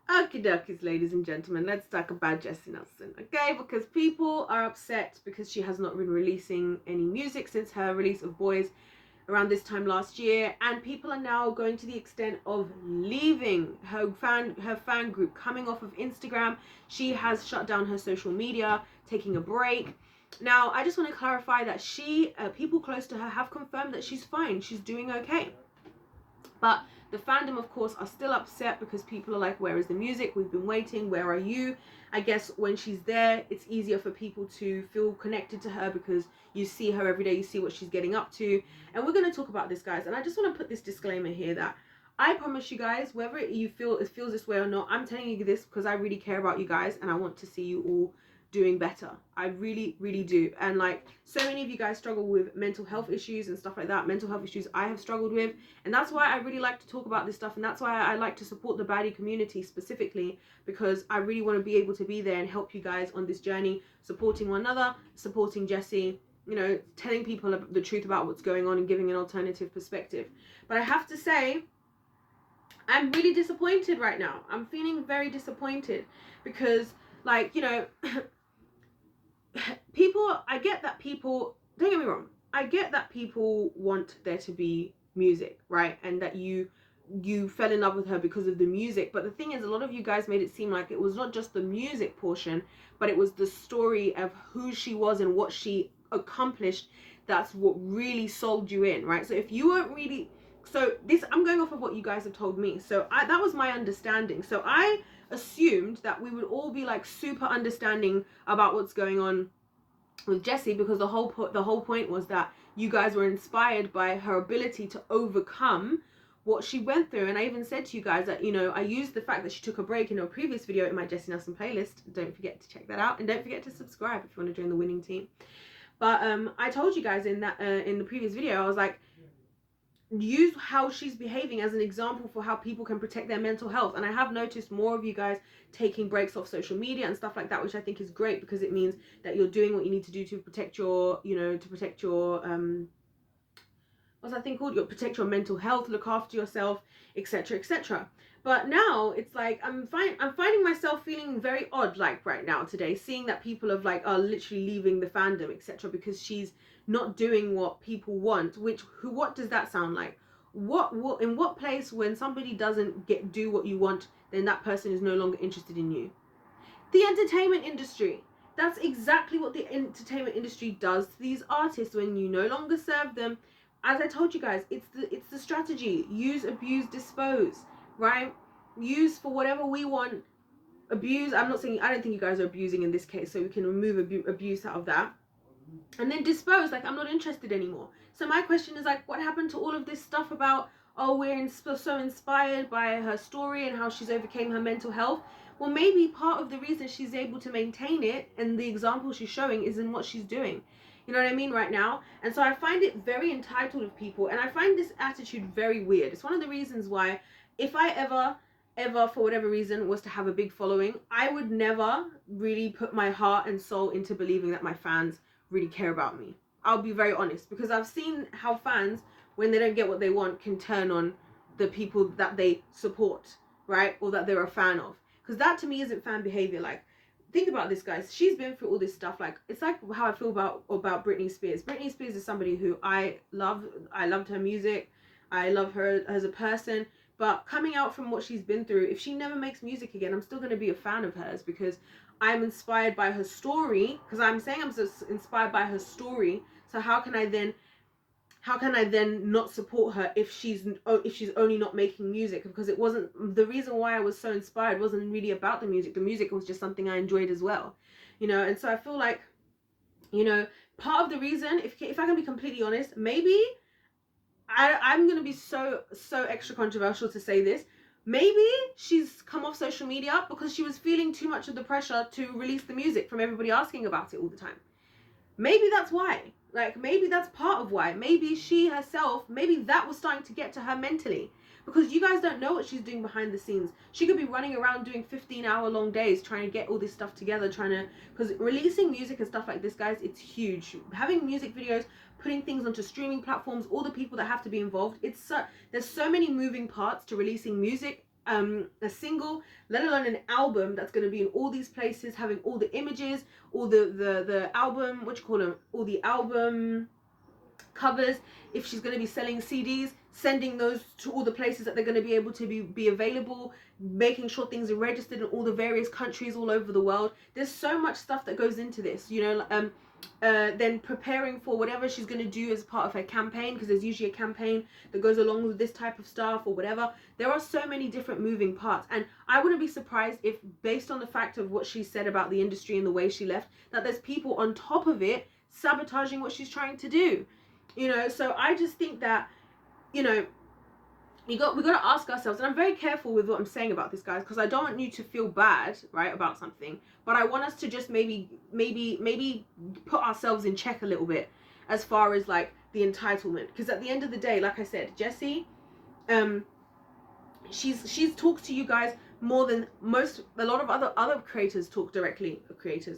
Okie dokies, ladies and gentlemen, let's talk about Jesy Nelson, okay? Because people are upset because she has not been releasing any music since her release of Boys around this time last year, and people are now going to the extent of leaving her fan group, coming off of Instagram. She has shut down her social media, taking a break. Now, I just want to clarify that people close to her have confirmed that she's fine, she's doing okay. But the fandom, of course, are still upset because people are like, where is the music? We've been waiting. Where are you? I guess when she's there, it's easier for people to feel connected to her because you see her every day. You see what she's getting up to. And we're going to talk about this, guys. And I just want to put this disclaimer here that I promise you guys, whether you feel it feels this way or not, I'm telling you this because I really care about you guys and I want to see you all doing better. I really do. And like, so many of you guys struggle with mental health issues and stuff like that. Mental health issues I have struggled with, and that's why I really like to talk about this stuff, and that's why I like to support the baddie community specifically, because I really want to be able to be there and help you guys on this journey, supporting one another, supporting Jesy, you know, telling people the truth about what's going on and giving an alternative perspective. But I have to say, I'm really disappointed right now. I'm feeling very disappointed because, like, you know, I get that people, don't get me wrong, I get that people want there to be music, right? And that you fell in love with her because of the music. But the thing is, a lot of you guys made it seem like it was not just the music portion, but it was the story of who she was and what she accomplished. That's what really sold you in, right? So if you weren't really, I'm going off of what you guys have told me. So that was my understanding. So I assumed that we would all be like super understanding about what's going on with Jesy, because the whole point was that you guys were inspired by her ability to overcome what she went through. And I even said to you guys that, you know, I used the fact that she took a break in a previous video in my Jesy Nelson playlist. Don't forget to check that out, and don't forget to subscribe if you want to join the winning team. But I told you guys in that in the previous video, I was like, use how she's behaving as an example for how people can protect their mental health. And I have noticed more of you guys taking breaks off social media and stuff like that, which I think is great, because it means that you're doing what you need to do to protect your, you know, to protect your what's that thing called? You protect your mental health, look after yourself, etc., etc. But now it's like I'm finding myself feeling very odd, like right now today, seeing that people are literally leaving the fandom, etc., because she's not doing what people want. What does that sound like? What in what place, when somebody doesn't do what you want, then that person is no longer interested in you? The entertainment industry. That's exactly what the entertainment industry does to these artists. When you no longer serve them, as I told you guys, it's the strategy. Use, abuse, dispose, right? Use for whatever we want. Abuse, I don't think you guys are abusing in this case, so we can remove abuse out of that. And then dispose, like, I'm not interested anymore. So my question is, like, what happened to all of this stuff about, oh, we're so inspired by her story and how she's overcame her mental health? Well, maybe part of the reason she's able to maintain it and the example she's showing is in what she's doing. You know what I mean, right now? And so I find it very entitled of people, and I find this attitude very weird. It's one of the reasons why, if I ever for whatever reason was to have a big following, I would never really put my heart and soul into believing that my fans really care about me. I'll be very honest, because I've seen how fans, when they don't get what they want, can turn on the people that they support, right? Or that they're a fan of. Because that to me isn't fan behavior. Like, think about this, guys. She's been through all this stuff. Like, it's like how I feel about Britney Spears. Britney Spears is somebody who I love. I loved her music. I love her as a person. But coming out from what she's been through, if she never makes music again, I'm still going to be a fan of hers, because I'm inspired by her story. Because I'm saying I'm so inspired by her story. So how can I then not support her if she's only not making music? Because it wasn't, the reason why I was so inspired wasn't really about the music. The music was just something I enjoyed as well, you know. And so I feel like, you know, part of the reason, if I can be completely honest, maybe I'm gonna be so extra controversial to say this, maybe she's come off social media because she was feeling too much of the pressure to release the music from everybody asking about it all the time. Maybe that's why. Like, maybe that's part of why. Maybe she herself, maybe that was starting to get to her mentally. Because you guys don't know what she's doing behind the scenes. She could be running around doing 15-hour-long days trying to get all this stuff together, because releasing music and stuff like this, guys, it's huge. Having music videos, putting things onto streaming platforms, all the people that have to be involved, there's so many moving parts to releasing music a single, let alone an album that's going to be in all these places, having all the images, all the album, what you call them, all the album covers. If she's going to be selling CDs, sending those to all the places that they're going to be able to be available, making sure things are registered in all the various countries all over the world. There's so much stuff that goes into this, you know. Then preparing for whatever she's going to do as part of her campaign, because there's usually a campaign that goes along with this type of stuff or whatever. There are so many different moving parts, and I wouldn't be surprised if, based on the fact of what she said about the industry and the way she left, that there's people on top of it sabotaging what she's trying to do, you know. So I just think that, you know, we got to ask ourselves, and I'm very careful with what I'm saying about this, guys, because I don't want you to feel bad, right, about something, but I want us to just maybe put ourselves in check a little bit as far as like the entitlement, because at the end of the day, like I said, Jesy, she's talked to you guys more than a lot of other creators talk directly,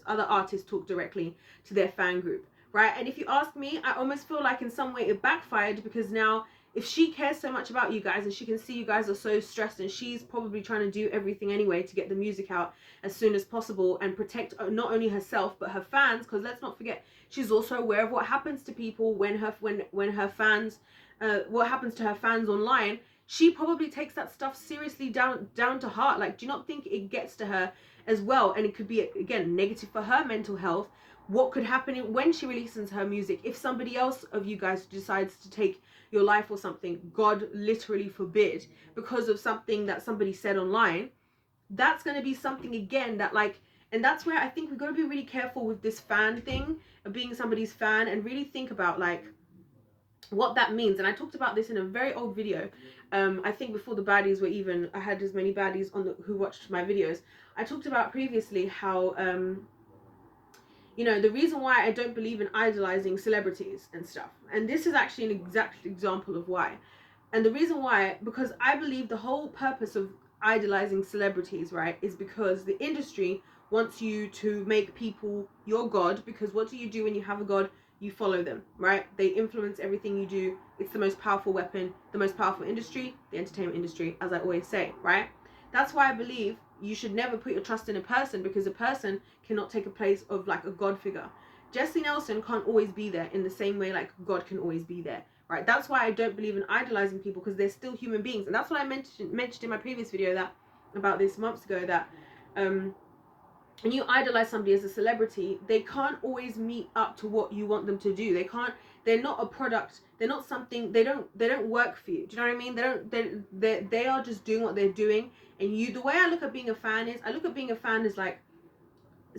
other artists talk directly to their fan group, right? And if you ask me, I almost feel like in some way it backfired, because now, if she cares so much about you guys and she can see you guys are so stressed, and she's probably trying to do everything anyway to get the music out as soon as possible and protect not only herself but her fans, because let's not forget, she's also aware of what happens to people when her fans, what happens to her fans online. She probably takes that stuff seriously down to heart. Like, do you not think it gets to her as well? And it could be, again, negative for her mental health. What could happen when she releases her music if somebody else of you guys decides to take your life or something, God literally forbid, because of something that somebody said online? That's going to be something, again, that like, and that's where I think we've got to be really careful with this fan thing of being somebody's fan, and really think about like what that means. And I talked about this in a very old video, I think before the baddies were even, I had as many baddies on who watched my videos. I talked about previously how you know, the reason why I don't believe in idolizing celebrities and stuff, and this is actually an exact example of why. And the reason why, because I believe the whole purpose of idolizing celebrities, right, is because the industry wants you to make people your god, because what do you do when you have a god? You follow them, right? They influence everything you do. It's the most powerful weapon, the most powerful industry, the entertainment industry, as I always say, right? That's why I believe you should never put your trust in a person, because a person cannot take a place of like a god figure. Jesy Nelson can't always be there in the same way like God can always be there, right? That's why I don't believe in idolizing people, because they're still human beings. And that's what I mentioned in my previous video that about this months ago, that when you idolize somebody as a celebrity, they can't always meet up to what you want them to do. They're not a product, they're not something, they don't work for you. Do you know what I mean? They are just doing what they're doing. And the way I look at being a fan is, I look at being a fan as like,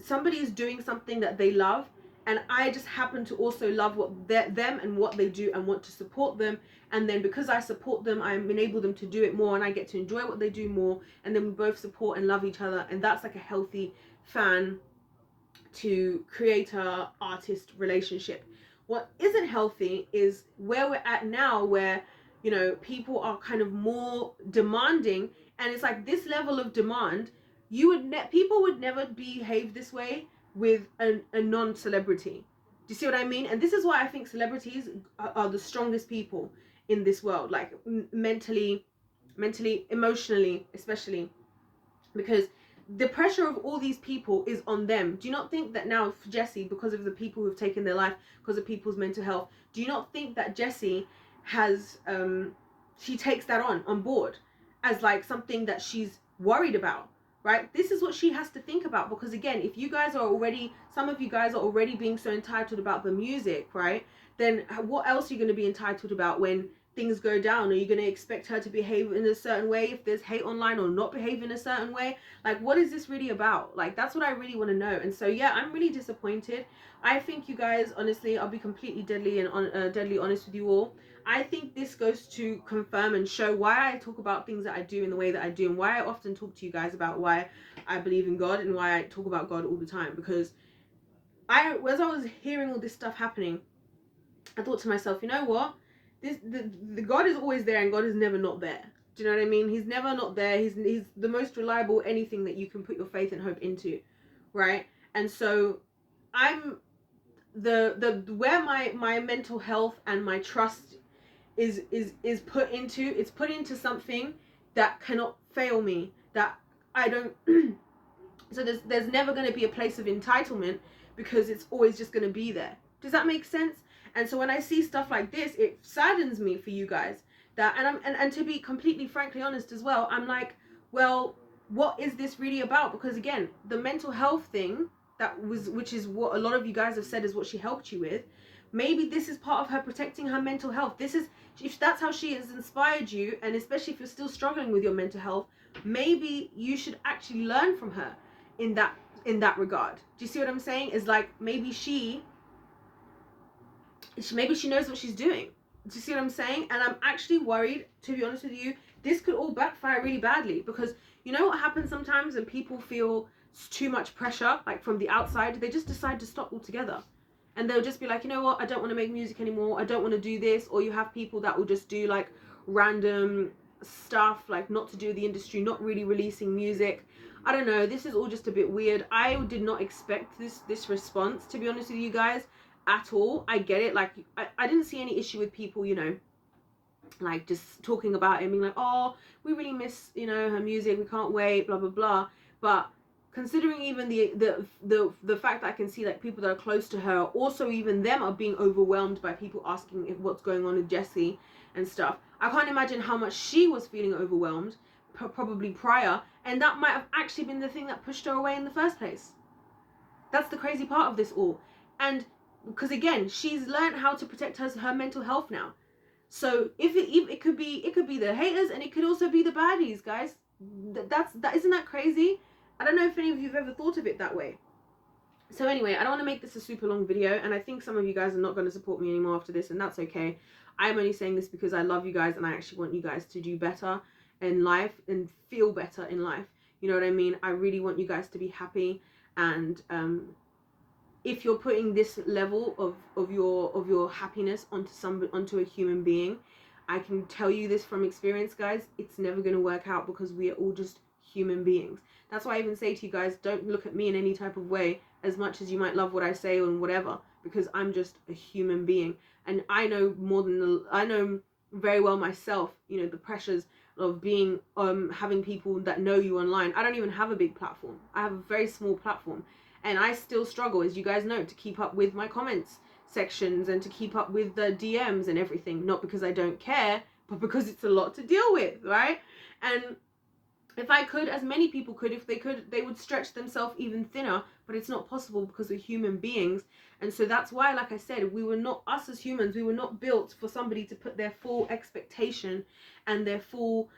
somebody is doing something that they love, and I just happen to also love them and what they do, and want to support them. And then because I support them, I enable them to do it more, and I get to enjoy what they do more, and then we both support and love each other. And that's like a healthy fan to creator artist relationship. What isn't healthy is where we're at now, where, you know, people are kind of more demanding, and it's like this level of demand, people would never behave this way with a non-celebrity. Do you see what I mean? And this is why I think celebrities are the strongest people in this world, like mentally, emotionally, especially, because the pressure of all these people is on them. Do you not think that now for Jesy, because of the people who've taken their life, because of people's mental health, do you not think that Jesy has she takes that on board as like something that she's worried about, right? This is what she has to think about, because again, if you guys are already, some of you guys are already being so entitled about the music, right, then what else are you going to be entitled about when things go down? Are you going to expect her to behave in a certain way if there's hate online, or not behave in a certain way? Like, what is this really about? Like, that's what I really want to know. And so yeah, I'm really disappointed. I think you guys, honestly, I'll be completely deadly honest with you all, I think this goes to confirm and show why I talk about things that I do in the way that I do, and why I often talk to you guys about why I believe in God, and why I talk about God all the time. Because as I was hearing all this stuff happening, I thought to myself, you know what, the God is always there, and God is never not there. Do you know what I mean? He's never not there. He's the most reliable anything that you can put your faith and hope into, right? And so I'm where my mental health and my trust is put into, it's put into something that cannot fail me, that I don't so there's never going to be a place of entitlement, because it's always just going to be there. Does that make sense? And so when I see stuff like this, it saddens me for you guys. That and to be completely frankly honest as well, I'm like, well, what is this really about? Because again, the mental health thing, which is what a lot of you guys have said is what she helped you with, maybe this is part of her protecting her mental health. This is, if that's how she has inspired you, and especially if you're still struggling with your mental health, maybe you should actually learn from her in that regard. Do you see what I'm saying? Is like, maybe she knows what she's doing. Do you see what I'm saying? And I'm actually worried, to be honest with you, this could all backfire really badly, because you know what happens sometimes when people feel too much pressure, like from the outside, they just decide to stop altogether. And they'll just be like, you know what, I don't want to make music anymore, I don't want to do this. Or you have people that will just do like random stuff, like not to do with the industry, not really releasing music. I don't know, this is all just a bit weird. I did not expect this response, to be honest with you guys, at all. I get it, like I didn't see any issue with people, you know, like just talking about it and being like, oh, we really miss, you know, her music, we can't wait, blah blah blah. But considering even the fact that I can see like people that are close to her, also even them are being overwhelmed by people asking if what's going on with Jesy and stuff. I can't imagine how much she was feeling overwhelmed probably prior, and that might have actually been the thing that pushed her away in the first place. That's the crazy part of this all. And because again, she's learned how to protect her mental health now. So if it could be the haters, and it could also be the baddies, guys. That isn't that crazy? I don't know if any of you have ever thought of it that way. So anyway, I don't want to make this a super long video, and I think some of you guys are not going to support me anymore after this, and that's okay. I'm only saying this because I love you guys, and I actually want you guys to do better in life and feel better in life. You know what I mean? I really want you guys to be happy, and if you're putting this level of your happiness onto a human being, I can tell you this from experience, guys, it's never going to work out, because we are all just human beings. That's why I even say to you guys, don't look at me in any type of way, as much as you might love what I say and whatever, because I'm just a human being. And I know I know very well myself, you know, the pressures of being having people that know you online. I don't even have a big platform. I have a very small platform, and I still struggle, as you guys know, to keep up with my comments sections and to keep up with the DMs and everything. Not because I don't care, but because it's a lot to deal with, right? And if I could, as many people could, if they could, they would stretch themselves even thinner, but it's not possible because we're human beings. And so that's why, like I said, we were not, us as humans, we were not built for somebody to put their full expectation and their full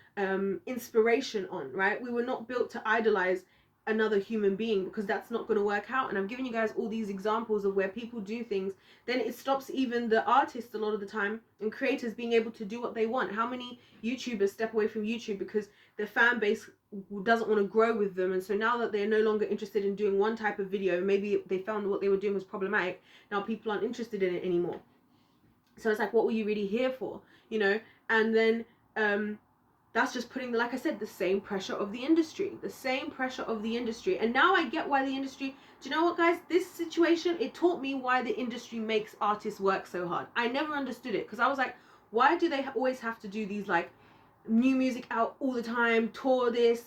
inspiration on, right? We were not built to idolize another human being, because that's not going to work out. And I'm giving you guys all these examples of where people do things, then it stops even the artists a lot of the time and creators being able to do what they want. How many YouTubers step away from YouTube because their fan base doesn't want to grow with them, and so now that they're no longer interested in doing one type of video, maybe they found what they were doing was problematic, now people aren't interested in it anymore. So it's like, what were you really here for, you know? And then that's just putting, like I said, the same pressure of the industry. And now I get why the industry, do you know what, guys? This situation, it taught me why the industry makes artists work so hard. I never understood it, because I was like, why do they always have to do these like new music out all the time, tour this,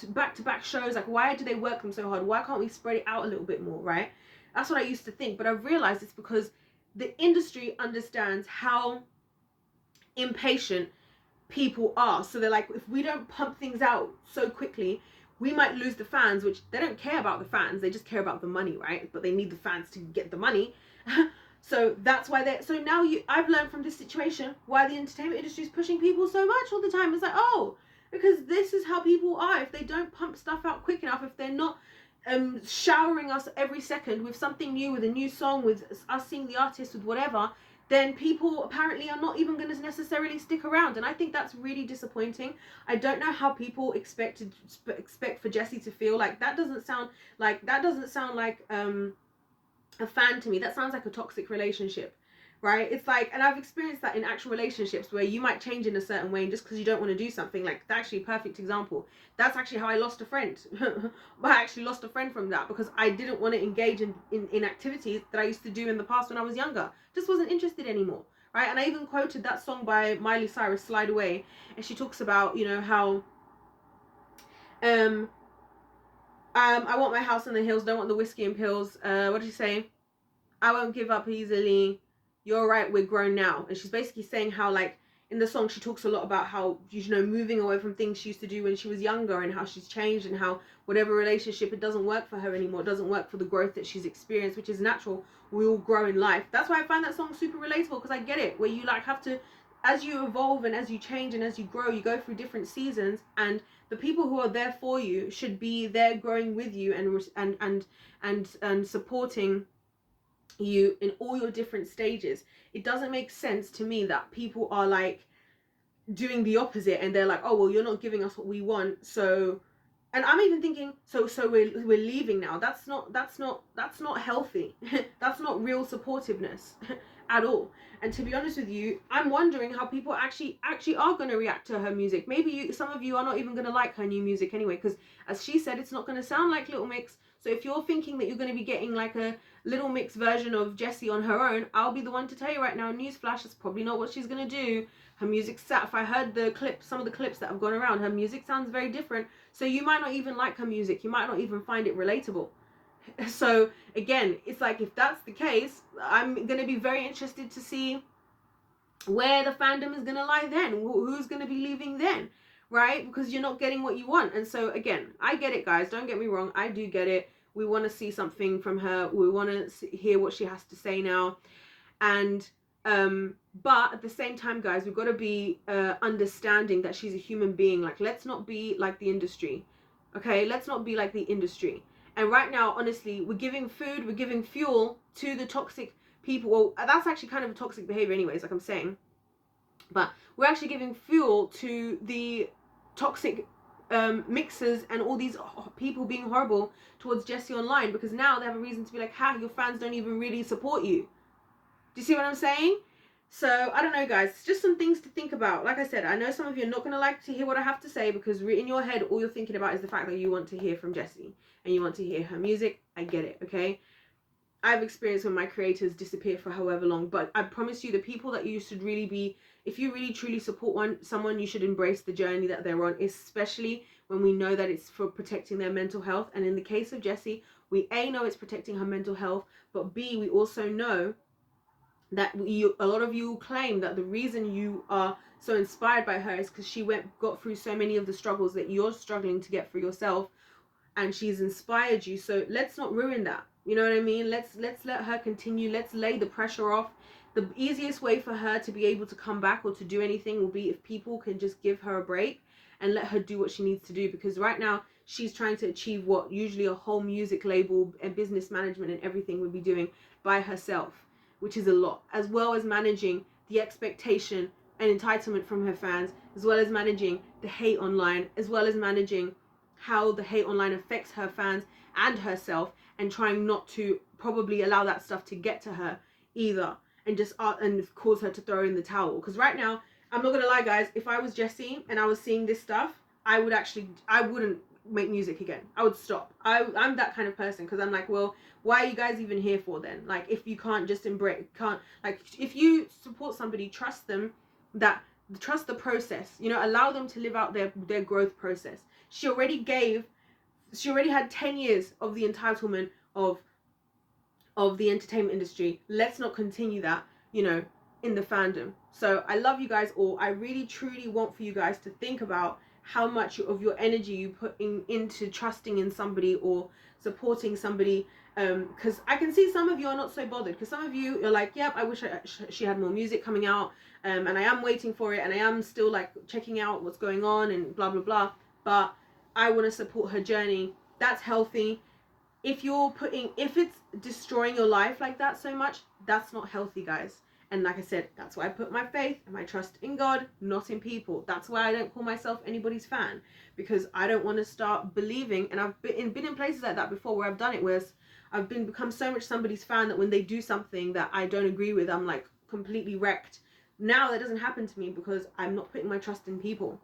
back-to-back shows? Like, why do they work them so hard? Why can't we spread it out a little bit more, right? That's what I used to think, but I've realized it's because the industry understands how impatient people are. So they're like, if we don't pump things out so quickly, we might lose the fans, which they don't care about the fans, they just care about the money, right? But they need the fans to get the money. So that's why so now I've learned from this situation why the entertainment industry is pushing people so much all the time. It's like, oh, because this is how people are. If they don't pump stuff out quick enough, if they're not showering us every second with something new, with a new song, with us seeing the artist, with whatever, then people apparently are not even going to necessarily stick around. And I think that's really disappointing. I don't know how people expect for Jesy to feel. Like, that doesn't sound like a fan to me. That sounds like a toxic relationship, right? It's like, and I've experienced that in actual relationships where you might change in a certain way, and just because you don't want to do something, like, that's actually a perfect example. That's actually how I lost a friend. I actually lost a friend from that, because I didn't want to engage in activities that I used to do in the past when I was younger. Just wasn't interested anymore, right? And I even quoted that song by Miley Cyrus, Slide Away, and she talks about, you know, how I want my house in the hills, don't want the whiskey and pills. What did you say? I won't give up easily. You're right, we're grown now. And she's basically saying how, like, in the song, she talks a lot about how, you know, moving away from things she used to do when she was younger, and how she's changed, and how whatever relationship, it doesn't work for her anymore. It doesn't work for the growth that she's experienced, which is natural. We all grow in life. That's why I find that song super relatable, because I get it, where you, like, have to, as you evolve and as you change and as you grow, you go through different seasons, and the people who are there for you should be there growing with you and supporting you in all your different stages. It doesn't make sense to me that people are like doing the opposite, and they're like, oh well, you're not giving us what we want, so, and I'm even thinking, so we're leaving now. That's not healthy. That's not real supportiveness at all. And to be honest with you, I'm wondering how people actually are going to react to her music. Maybe some of you are not even going to like her new music anyway, because as she said, it's not going to sound like Little Mix. So if you're thinking that you're going to be getting like a Little Mix version of Jesy on her own, I'll be the one to tell you right now, newsflash, that's probably not what she's going to do. Her music, if I heard some of the clips that have gone around, her music sounds very different. So you might not even like her music. You might not even find it relatable. So again, it's like, if that's the case, I'm going to be very interested to see where the fandom is going to lie then. Who's going to be leaving then, right? Because you're not getting what you want. And so again, I get it, guys. Don't get me wrong. I do get it. We want to see something from her. We want to hear what she has to say now. And but at the same time, guys, we've got to be understanding that she's a human being. Like, let's not be like the industry. Okay, let's not be like the industry. And right now, honestly, we're giving food, we're giving fuel to the toxic people. Well, that's actually kind of a toxic behavior anyways, like I'm saying. But we're actually giving fuel to the toxic mixers and all these people being horrible towards Jesy online, because now they have a reason to be like, ha, your fans don't even really support you. Do you see what I'm saying? So, I don't know, guys. Just some things to think about. Like I said, I know some of you are not going to like to hear what I have to say, because in your head, all you're thinking about is the fact that you want to hear from Jesy and you want to hear her music. I get it, okay? I've experienced when my creators disappear for however long, but I promise you, the people that you should really be, if you really truly support someone, you should embrace the journey that they're on, especially when we know that it's for protecting their mental health. And in the case of Jesy, we A, know it's protecting her mental health, but B, we also know that a lot of you claim that the reason you are so inspired by her is because she got through so many of the struggles that you're struggling to get for yourself, and she's inspired you. So let's not ruin that. You know what I mean? Let's let her continue. Let's lay the pressure off. The easiest way for her to be able to come back or to do anything will be if people can just give her a break and let her do what she needs to do, because right now she's trying to achieve what usually a whole music label and business management and everything would be doing by herself, which is a lot, as well as managing the expectation and entitlement from her fans, as well as managing the hate online, as well as managing how the hate online affects her fans and herself, and trying not to probably allow that stuff to get to her either, and just and cause her to throw in the towel. Because right now, I'm not gonna lie, guys, if I was Jesy and I was seeing this stuff, I wouldn't make music again. I would stop. I'm that kind of person, because I'm like, well, why are you guys even here for then? Like, if you can't just if you support somebody, trust them, trust the process, you know, allow them to live out their growth process. She already had 10 years of the entitlement of the entertainment industry. Let's not continue that, you know, in the fandom. So I love you guys all. I really truly want for you guys to think about how much of your energy you put into trusting in somebody or supporting somebody, because I can see some of you are not so bothered, because some of you are like, yep, I wish she had more music coming out, and I am waiting for it, and I am still like checking out what's going on and blah blah blah, but I want to support her journey. That's healthy. If it's destroying your life like that so much, that's not healthy, guys. And like I said, that's why I put my faith and my trust in God, not in people. That's why I don't call myself anybody's fan, because I don't want to start believing. And I've been in places like that before, where I've done it, where I've become so much somebody's fan that when they do something that I don't agree with, I'm like completely wrecked. Now that doesn't happen to me, because I'm not putting my trust in people.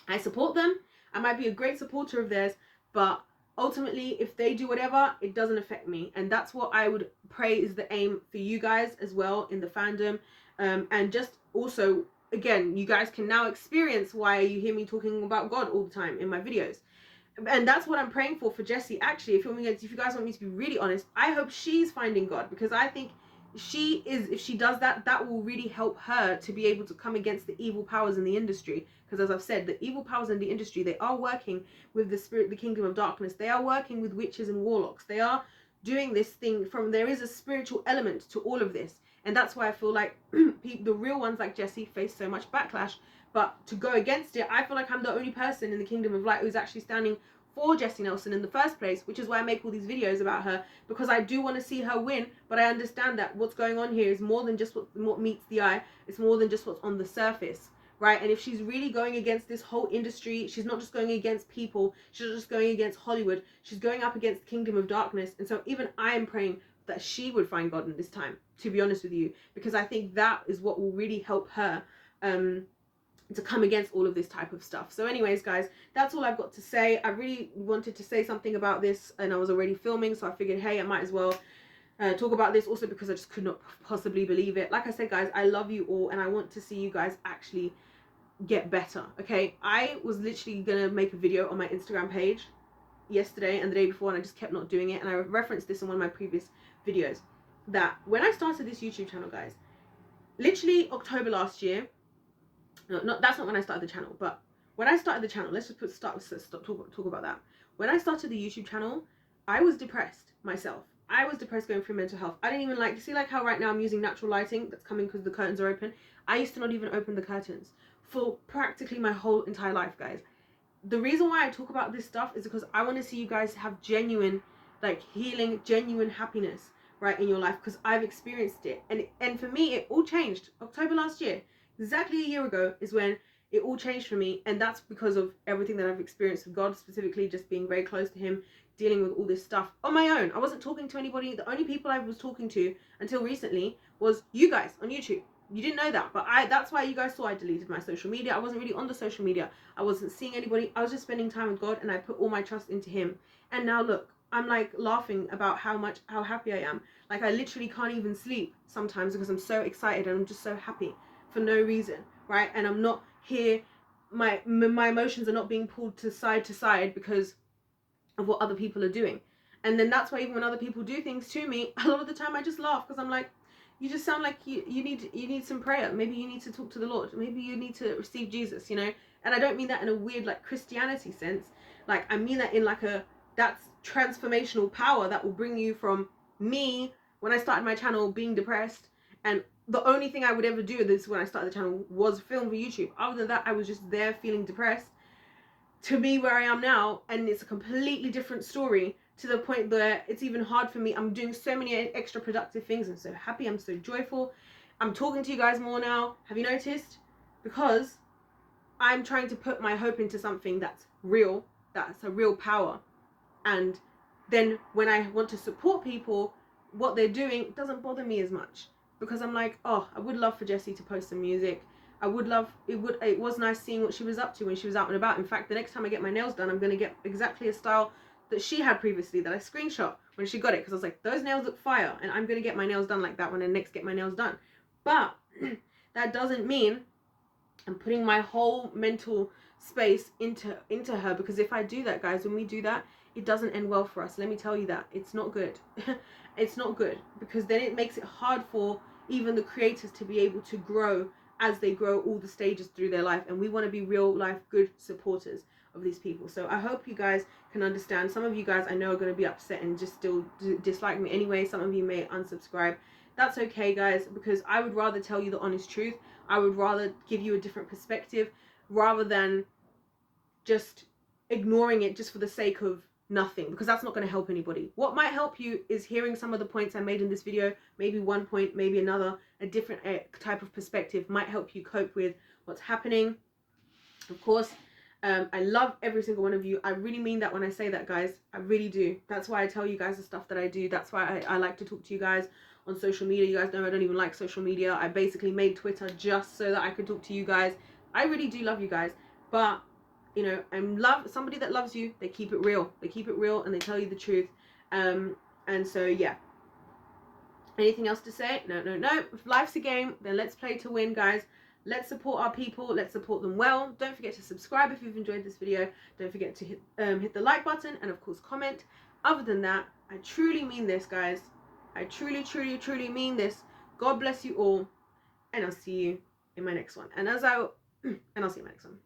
I support them. I might be a great supporter of theirs, but ultimately, if they do whatever, it doesn't affect me. And that's what I would pray is the aim for you guys as well in the fandom. And just also, again, you guys can now experience why you hear me talking about God all the time in my videos. And that's what I'm praying for Jesy. Actually, if you guys want me to be really honest, I hope she's finding God, because I think she is, if she does that, that will really help her to be able to come against the evil powers in the industry. Because as I've said, the evil powers in the industry, they are working with the kingdom of darkness. They are working with witches and warlocks. They are doing this thing there is a spiritual element to all of this. And that's why I feel like the real ones like Jesy face so much backlash. But to go against it, I feel like I'm the only person in the kingdom of light who's actually standing for Jesy Nelson in the first place, which is why I make all these videos about her, because I do want to see her win. But I understand that what's going on here is more than just what meets the eye. It's more than just what's on the surface, right? And if she's really going against this whole industry, she's not just going against people, she's not just going against Hollywood, she's going up against the kingdom of darkness. And so even I am praying that she would find God in this time, to be honest with you, because I think that is what will really help her to come against all of this type of stuff. So anyways, guys, that's all I've got to say. I really wanted to say something about this, and I was already filming, so I figured, hey, I might as well talk about this, also because I just could not possibly believe it. Like I said, guys, I love you all, and I want to see you guys actually get better. Okay, I was literally gonna make a video on my Instagram page yesterday and the day before, and I just kept not doing it. And I referenced this in one of my previous videos, that when I started this YouTube channel, guys, literally October last year, no, that's not when I started the channel, but when I started the channel, let's just talk about that. When I started the YouTube channel, I was depressed myself. I was depressed, going through mental health. I didn't even like, you see like how right now I'm using natural lighting that's coming because the curtains are open. I used to not even open the curtains for practically my whole entire life, guys. The reason why I talk about this stuff is because I want to see you guys have genuine, like, healing, genuine happiness, right, in your life, because I've experienced it. And for me, it all changed October last year. Exactly a year ago is when it all changed for me, and that's because of everything that I've experienced with God, specifically just being very close to him, dealing with all this stuff on my own. I wasn't talking to anybody. The only people I was talking to until recently was you guys on YouTube. You didn't know that, but that's why you guys saw I deleted my social media. I wasn't really on the social media. I wasn't seeing anybody. I was just spending time with God, and I put all my trust into him. And now look, I'm like laughing about how happy I am. Like, I literally can't even sleep sometimes because I'm so excited and I'm just so happy for no reason, right? And I'm not here, my emotions are not being pulled to side because of what other people are doing. And then that's why even when other people do things to me, a lot of the time I just laugh, because I'm like, you just sound like you need some prayer. Maybe you need to talk to the Lord. Maybe you need to receive Jesus, you know? And I don't mean that in a weird like Christianity sense. Like, I mean that in like that's transformational power that will bring you from me, when I started my channel, being depressed, and the only thing I would ever do this when I started the channel was film for YouTube. Other than that, I was just there feeling depressed, to be where I am now. And it's a completely different story, to the point where it's even hard for me. I'm doing so many extra productive things. I'm so happy. I'm so joyful. I'm talking to you guys more now. Have you noticed? Because I'm trying to put my hope into something that's real, that's a real power. And then when I want to support people, what they're doing doesn't bother me as much, because I'm like, oh, I would love for Jesy to post some music. I would love, it was nice seeing what she was up to when she was out and about. In fact, the next time I get my nails done, I'm going to get exactly a style that she had previously, that I screenshot when she got it, because I was like, those nails look fire, and I'm going to get my nails done like that when I next get my nails done. But that doesn't mean I'm putting my whole mental space into her, because if I do that, guys, when we do that, it doesn't end well for us. Let me tell you that. It's not good. It's not good, because then it makes it hard for even the creators to be able to grow as they grow all the stages through their life. And we want to be real life good supporters of these people. So I hope you guys can understand. Some of you guys I know are going to be upset and just still dislike me anyway. Some of you may unsubscribe. That's okay, guys, because I would rather tell you the honest truth. I would rather give you a different perspective, rather than just ignoring it just for the sake of nothing, because that's not going to help anybody. What might help you is hearing some of the points I made in this video. Maybe one point, maybe another, a different type of perspective might help you cope with what's happening. Of course, I love every single one of you. I really mean that when I say that, guys. I really do. That's why I tell you guys the stuff that I do. That's why I like to talk to you guys on social media. You guys know I don't even like social media. I basically made Twitter just so that I could talk to you guys. I really do love you guys, but you know, and somebody that loves you, they keep it real. They keep it real and they tell you the truth. And so yeah, Anything else to say? No. If life's a game, then let's play to win, guys. Let's support our people. Let's support them well. Don't forget to subscribe if you've enjoyed this video. Don't forget to hit the like button and, of course, comment. Other than that, I truly mean this, guys. I truly mean this. God bless you all, and I'll see you in my next one. And I'll see you in my next one.